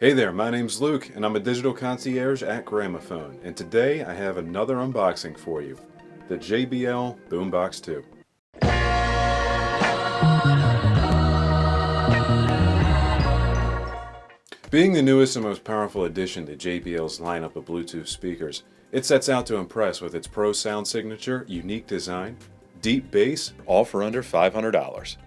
Hey there, my name's Luke, and I'm a digital concierge at Gramophone, and today I have another unboxing for you, the JBL Boombox 2. Being the newest and most powerful addition to JBL's lineup of Bluetooth speakers, it sets out to impress with its pro sound signature, unique design, deep bass, all for under $500.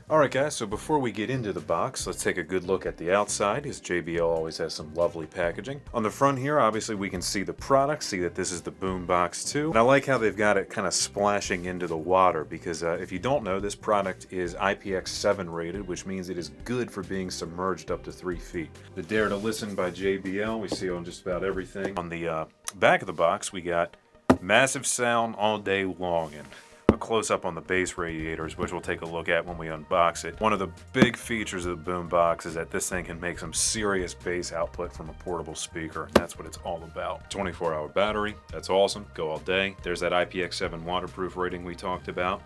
Alright guys, so before we get into the box, let's take a good look at the outside, as JBL always has some lovely packaging. On the front here, obviously we can see the product, see that this is the Boombox 2. And I like how they've got it kind of splashing into the water, because if you don't know, this product is IPX7 rated, which means it is good for being submerged up to 3 feet. The Dare to Listen by JBL, we see on just about everything. On the back of the box, we got massive sound all day long, and a close-up on the bass radiators, which we'll take a look at when we unbox it. One of the big features of the Boombox is that this thing can make some serious bass output from a portable speaker, and that's what it's all about. 24-hour battery, that's awesome, go all day. There's that IPX7 waterproof rating we talked about.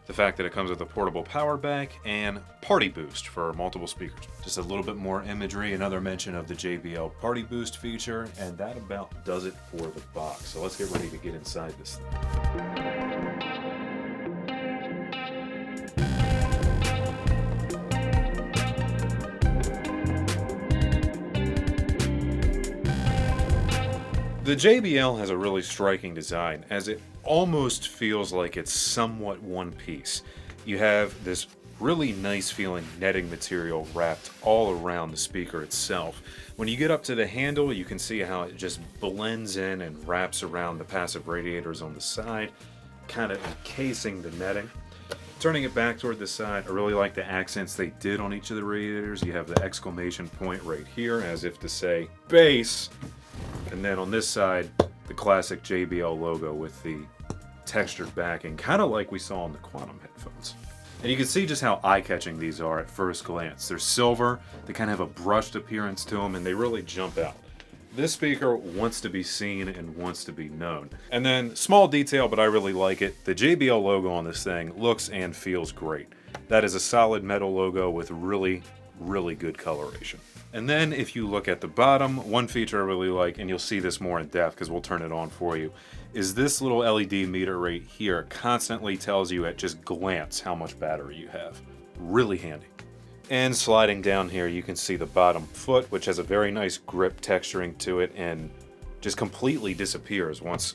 The fact that it comes with a portable power bank and Party Boost for multiple speakers. Just a little bit more imagery, another mention of the JBL Party Boost feature, and that about does it for the box. So let's get ready to get inside this thing. The JBL has a really striking design, as it almost feels like it's somewhat one piece. You have this really nice feeling netting material wrapped all around the speaker itself. When you get up to the handle, you can see how it just blends in and wraps around the passive radiators on the side, kind of encasing the netting. Turning it back toward the side, I really like the accents they did on each of the radiators. You have the exclamation point right here, as if to say, bass! And then on this side, the classic JBL logo with the textured backing, kind of like we saw on the Quantum headphones. And you can see just how eye-catching these are at first glance. They're silver, they kind of have a brushed appearance to them, and they really jump out. This speaker wants to be seen and wants to be known. And then, small detail, but I really like it, the JBL logo on this thing looks and feels great. That is a solid metal logo with really good coloration. And then if you look at the bottom, one feature I really like, and you'll see this more in depth because we'll turn it on for you, is this little LED meter right here constantly tells you at just glance how much battery you have. Really handy. And sliding down here, you can see the bottom foot, which has a very nice grip texturing to it and just completely disappears once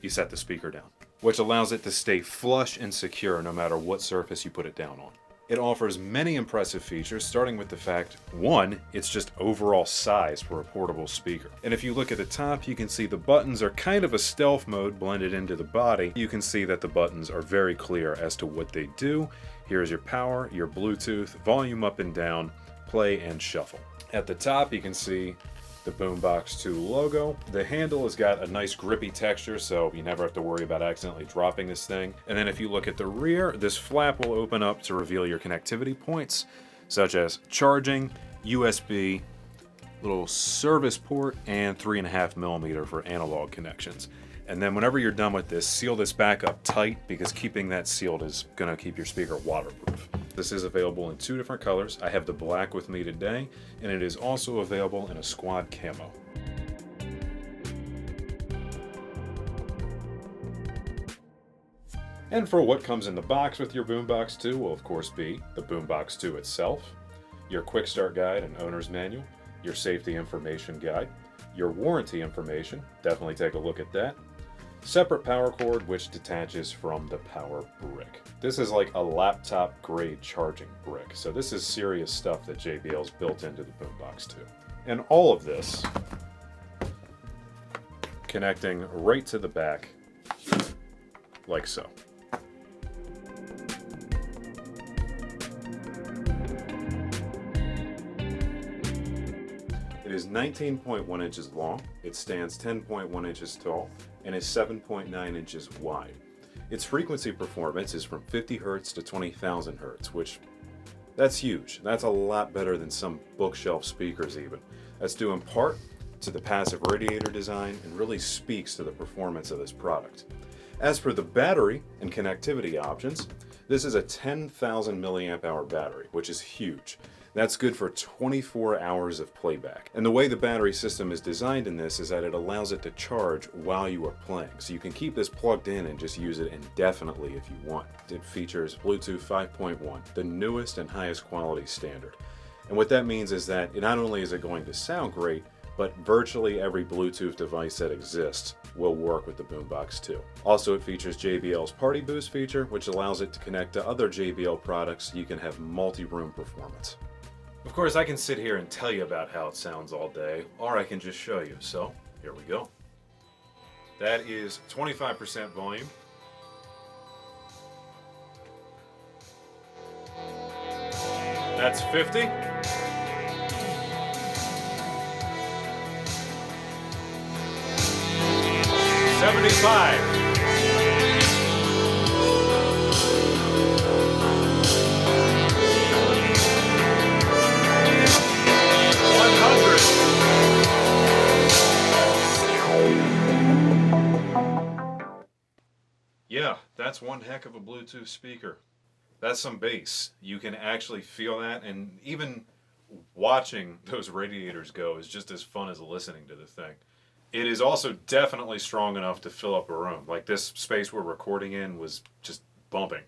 you set the speaker down, which allows it to stay flush and secure no matter what surface you put it down on. It offers many impressive features, starting with the fact, one, it's just overall size for a portable speaker. And if you look at the top, you can see the buttons are kind of a stealth mode blended into the body. You can see that the buttons are very clear as to what they do. Here's your power, your Bluetooth, volume up and down, play and shuffle. At the top, you can see the Boombox 2 logo. The handle has got a nice grippy texture, so you never have to worry about accidentally dropping this thing. And then if you look at the rear, this flap will open up to reveal your connectivity points, such as charging, USB, little service port, and 3.5mm for analog connections. And then whenever you're done with this, seal this back up tight, because keeping that sealed is going to keep your speaker waterproof. This is available in 2 different colors. I have the black with me today, and it is also available in a squad camo. And for what comes in the box with your Boombox 2 will of course be the Boombox 2 itself, your quick start guide and owner's manual, your safety information guide, your warranty information, definitely take a look at that, separate power cord which detaches from the power brick. This is like a laptop grade charging brick, so this is serious stuff that JBL's built into the Boombox 2. And all of this connecting right to the back like so. It is 19.1 inches long, it stands 10.1 inches tall, and is 7.9 inches wide. Its frequency performance is from 50 Hz to 20,000 Hz, which, that's huge. That's a lot better than some bookshelf speakers even. That's due in part to the passive radiator design and really speaks to the performance of this product. As for the battery and connectivity options, this is a 10,000 milliamp hour battery, which is huge. That's good for 24 hours of playback. And the way the battery system is designed in this is that it allows it to charge while you are playing. So you can keep this plugged in and just use it indefinitely if you want. It features Bluetooth 5.1, the newest and highest quality standard. And what that means is that not only is it going to sound great, but virtually every Bluetooth device that exists will work with the Boombox 2. Also, it features JBL's Party Boost feature, which allows it to connect to other JBL products so you can have multi-room performance. Of course, I can sit here and tell you about how it sounds all day, or I can just show you. So, here we go. That is 25% volume. That's 50. $75. Yeah, that's one heck of a Bluetooth speaker. That's some bass. You can actually feel that, and even watching those radiators go is just as fun as listening to the thing. It is also definitely strong enough to fill up a room. Like this space we're recording in was just bumping.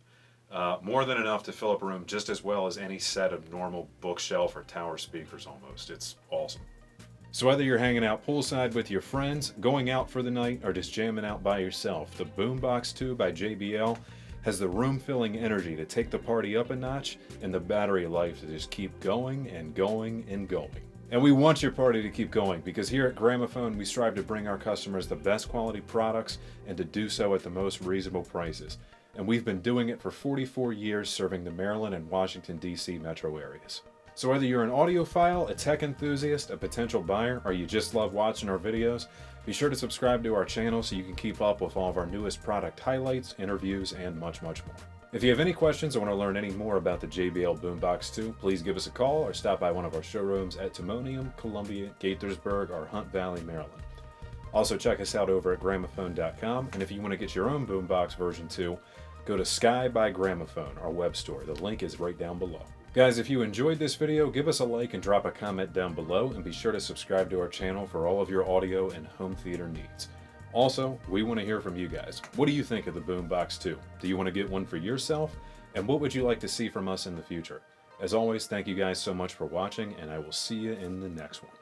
More than enough to fill up a room just as well as any set of normal bookshelf or tower speakers almost. It's awesome. So whether you're hanging out poolside with your friends, going out for the night, or just jamming out by yourself, the Boombox 2 by JBL has the room-filling energy to take the party up a notch and the battery life to just keep going and going and going. And we want your party to keep going because here at Gramophone we strive to bring our customers the best quality products and to do so at the most reasonable prices. And we've been doing it for 44 years serving the Maryland and Washington, D.C. metro areas. So whether you're an audiophile, a tech enthusiast, a potential buyer, or you just love watching our videos, be sure to subscribe to our channel so you can keep up with all of our newest product highlights, interviews, and much, much more. If you have any questions or want to learn any more about the JBL Boombox 2, please give us a call or stop by one of our showrooms at Timonium, Columbia, Gaithersburg, or Hunt Valley, Maryland. Also check us out over at Gramophone.com, and if you want to get your own Boombox version 2, go to Sky by Gramophone, our web store. The link is right down below. Guys, if you enjoyed this video, give us a like and drop a comment down below, and be sure to subscribe to our channel for all of your audio and home theater needs. Also, we want to hear from you guys. What do you think of the Boombox 2? Do you want to get one for yourself? And what would you like to see from us in the future? As always, thank you guys so much for watching, and I will see you in the next one.